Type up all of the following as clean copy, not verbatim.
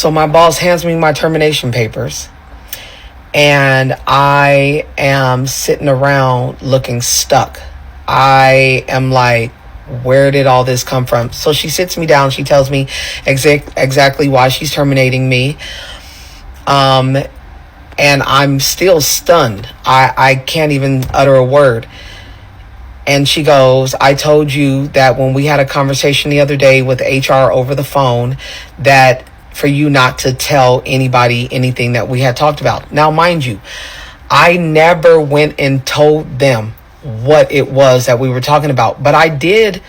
So my boss hands me my termination papers, and I am sitting around looking stuck. I am like, where did all this come from? So she sits me down. She tells me exactly why she's terminating me. And I'm still stunned. I can't even utter a word. And she goes, I told you that when we had a conversation the other day with HR over the phone, that for you not to tell anybody anything that we had talked about. Now, mind you, I never went and told them what it was that we were talking about. But I did,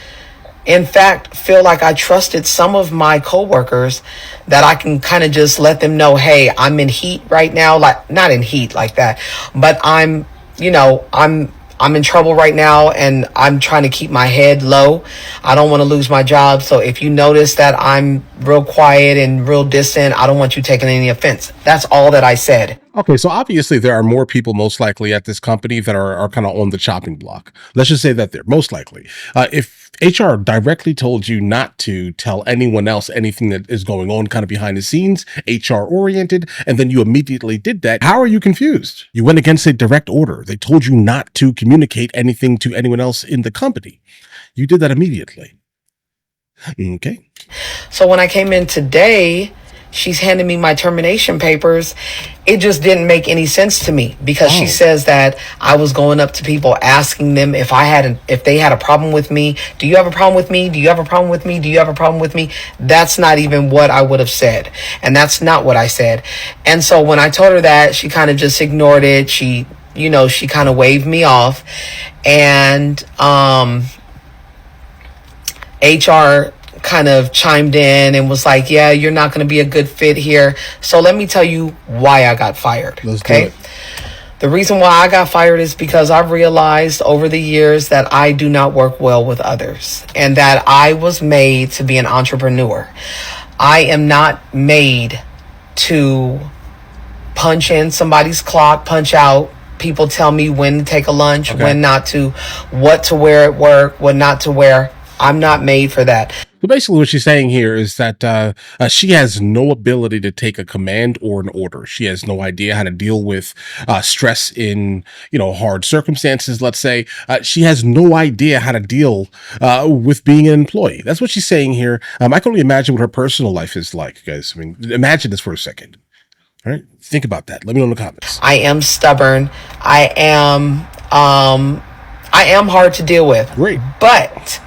in fact, feel like I trusted some of my coworkers, that I can kind of just let them know, hey, I'm in heat right now. Like, not in heat like that, but I'm in trouble right now, and I'm trying to keep my head low. I don't want to lose my job. So if you notice that I'm real quiet and real distant, I don't want you taking any offense. That's all that I said. Okay, so obviously there are more people most likely at this company that are kind of on the chopping block. Let's just say that they're most likely. If HR directly told you not to tell anyone else anything that is going on kind of behind the scenes, HR oriented, and then you immediately did that, how are you confused? You went against a direct order. They told you not to communicate anything to anyone else in the company. You did that immediately. Okay. So when I came in today, she's handing me my termination papers. It just didn't make any sense to me, because she says that I was going up to people asking them if they had a problem with me. Do you have a problem with me? Do you have a problem with me? Do you have a problem with me? That's not even what I would have said. And that's not what I said. And so when I told her that, she kind of just ignored it. She kind of waved me off, and HR kind of chimed in and was like, yeah, you're not going to be a good fit here. So let me tell you why I got fired. Okay. The reason why I got fired is because I've realized over the years that I do not work well with others, and that I was made to be an entrepreneur. I am not made to punch in somebody's clock, punch out. People tell me when to take a lunch, when not to, what to wear at work, what not to wear. I'm not made for that. So basically what she's saying here is that she has no ability to take a command or an order. She has no idea how to deal with stress in, hard circumstances, let's say. She has no idea how to deal with being an employee. That's what she's saying here. I can only imagine what her personal life is like, guys. I mean, imagine this for a second. All right? Think about that. Let me know in the comments. I am stubborn. I am hard to deal with. Great. But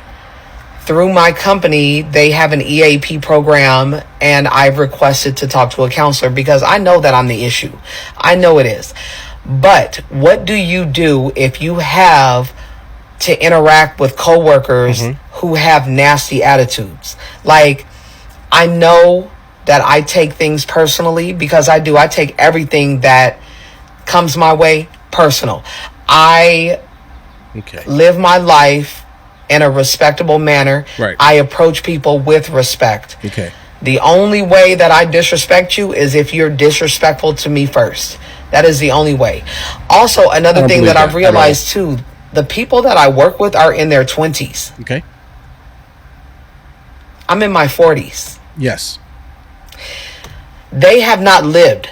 through my company, they have an EAP program, and I've requested to talk to a counselor, because I know that I'm the issue. I know it is. But what do you do if you have to interact with coworkers who have nasty attitudes? Like, I know that I take things personally, because I do. I take everything that comes my way personal. I live my life in a respectable manner. Right. I approach people with respect. Okay. The only way that I disrespect you is if you're disrespectful to me first. That is the only way. Also, another thing that I've realized too, the people that I work with are in their 20s. Okay. I'm in my 40s. Yes. They have not lived.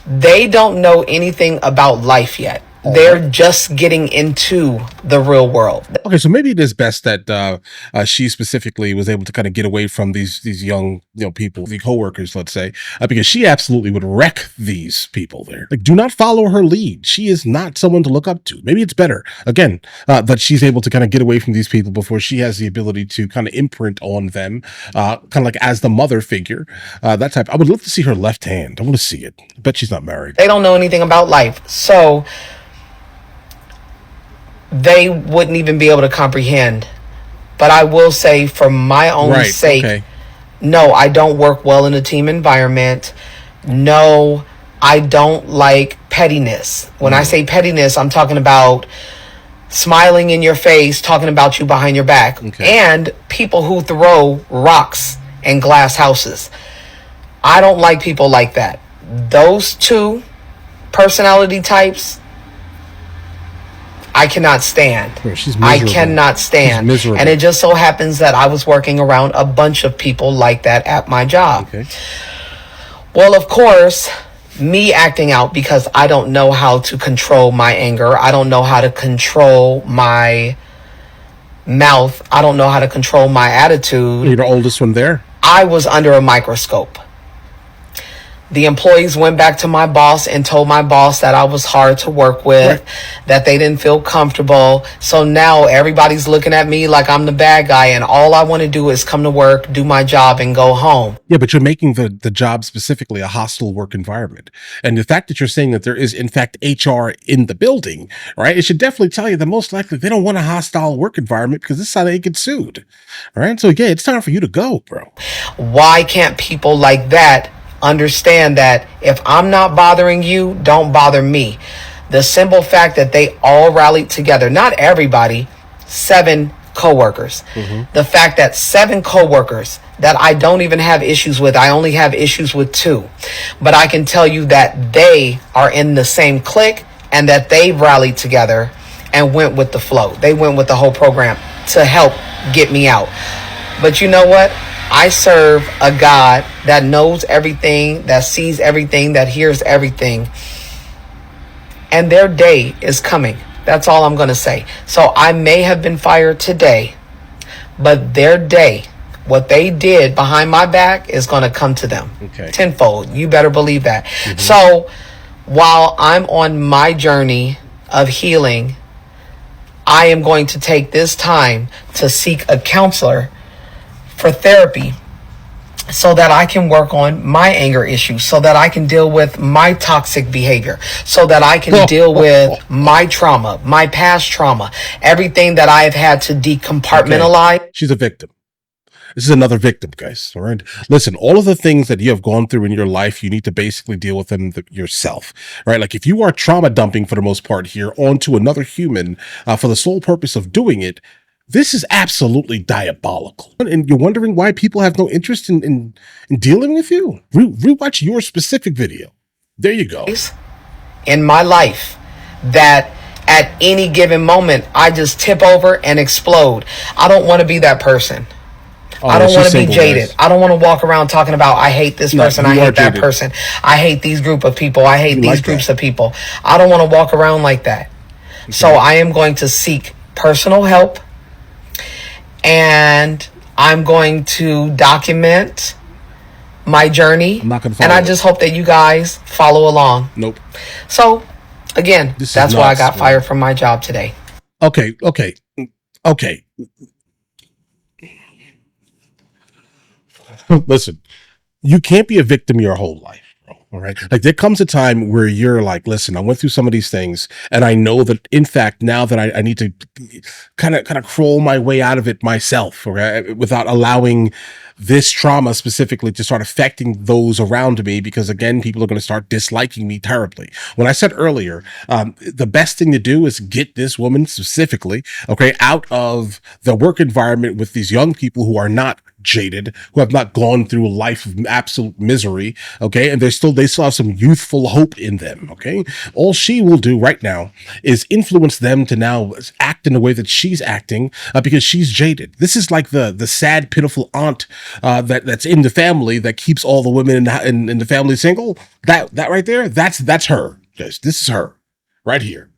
They don't know anything about life yet. They're just getting into the real world. Okay, so maybe it is best that she specifically was able to kind of get away from these young people, the coworkers, let's say, because she absolutely would wreck these people there. Like, do not follow her lead. She is not someone to look up to. Maybe it's better, again, that she's able to kind of get away from these people before she has the ability to kind of imprint on them, kind of like as the mother figure, that type. I would love to see her left hand. I want to see it. I bet she's not married. They don't know anything about life. So they wouldn't even be able to comprehend. But I will say, for my own sake, no, I don't work well in a team environment. No, I don't like pettiness. When I say pettiness, I'm talking about smiling in your face, talking about you behind your back, and people who throw rocks and glass houses. I don't like people like that. Those two personality types, I cannot stand. I cannot stand. And it just so happens that I was working around a bunch of people like that at my job. Well, of course, me acting out because I don't know how to control my anger. I don't know how to control my mouth. I don't know how to control my attitude. You're the oldest one there. I was under a microscope. The employees went back to my boss and told my boss that I was hard to work with, right, that they didn't feel comfortable. So now everybody's looking at me like I'm the bad guy, and all I want to do is come to work, do my job, and go home. Yeah, but you're making the job specifically a hostile work environment. And the fact that you're saying that there is, in fact, HR in the building, right, it should definitely tell you that most likely they don't want a hostile work environment because this is how they get sued. All right, so yeah, it's time for you to go, bro. Why can't people like that understand that if I'm not bothering you, don't bother me? The simple fact that they all rallied together, not everybody, 7 coworkers. The fact that 7 coworkers that I don't even have issues with, I only have issues with 2, but I can tell you that they are in the same clique and that they rallied together and went with the flow. They went with the whole program to help get me out. But you know what? I serve a God that knows everything, that sees everything, that hears everything. And their day is coming. That's all I'm going to say. So I may have been fired today, but their day, what they did behind my back, is going to come to them tenfold. You better believe that. So while I'm on my journey of healing, I am going to take this time to seek a counselor for therapy so that I can work on my anger issues, so that I can deal with my toxic behavior, so that I can deal with my trauma, my past trauma, everything that I have had to decompartmentalize. Okay. She's a victim. This is another victim, guys. All right. Listen, all of the things that you have gone through in your life, you need to basically deal with them yourself, right? Like if you are trauma dumping for the most part here onto another human for the sole purpose of doing it, this is absolutely diabolical. And you're wondering why people have no interest in dealing with you? Rewatch your specific video. There you go. In my life that at any given moment, I just tip over and explode. I don't want to be that person. I don't want to be jaded. Guys. I don't want to walk around talking about, I hate this person. I hate that person. I hate these group of people. I hate these groups of people. I don't want to walk around like that. So I am going to seek personal help. And I'm going to document my journey. I'm not going to follow. And I just hope that you guys follow along. Nope. So, again, that's why I got fired from my job today. Okay. Listen, you can't be a victim your whole life. All right. Like there comes a time where you're like, listen, I went through some of these things and I know that in fact, now that I need to kind of crawl my way out of it myself, okay, without allowing this trauma specifically to start affecting those around me, because again, people are going to start disliking me terribly. When I said earlier, the best thing to do is get this woman specifically, okay, out of the work environment with these young people who are not jaded, who have not gone through a life of absolute misery, okay, and they still have some youthful hope in them, okay. All she will do right now is influence them to now act in the way that she's acting because she's jaded. This is like the sad, pitiful aunt that's in the family that keeps all the women in the family single. That right there, that's her, guys. This is her right here.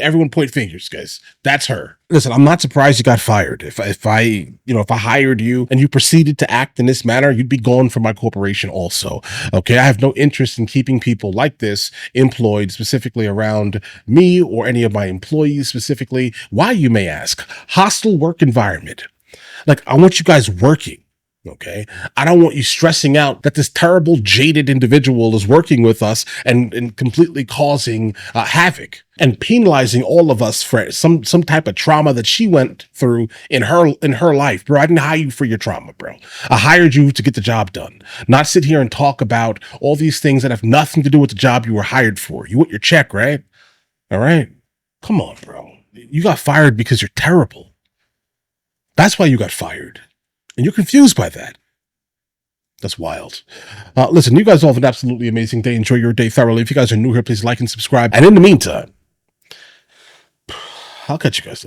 Everyone point fingers, guys. That's her. Listen, I'm not surprised you got fired. If I hired you and you proceeded to act in this manner, you'd be gone from my corporation also. Okay. I have no interest in keeping people like this employed specifically around me or any of my employees specifically. Why, you may ask? Hostile work environment. Like, I want you guys working. Okay. I don't want you stressing out that this terrible, jaded individual is working with us and completely causing havoc and penalizing all of us for some type of trauma that she went through in her life. Bro, I didn't hire you for your trauma, bro. I hired you to get the job done, not sit here and talk about all these things that have nothing to do with the job you were hired for. You want your check, right? All right. Come on, bro. You got fired because you're terrible. That's why you got fired. And you're confused by that. That's wild. Listen, you guys all have an absolutely amazing day. Enjoy your day thoroughly. If you guys are new here, please like and subscribe. And in the meantime, I'll catch you guys later.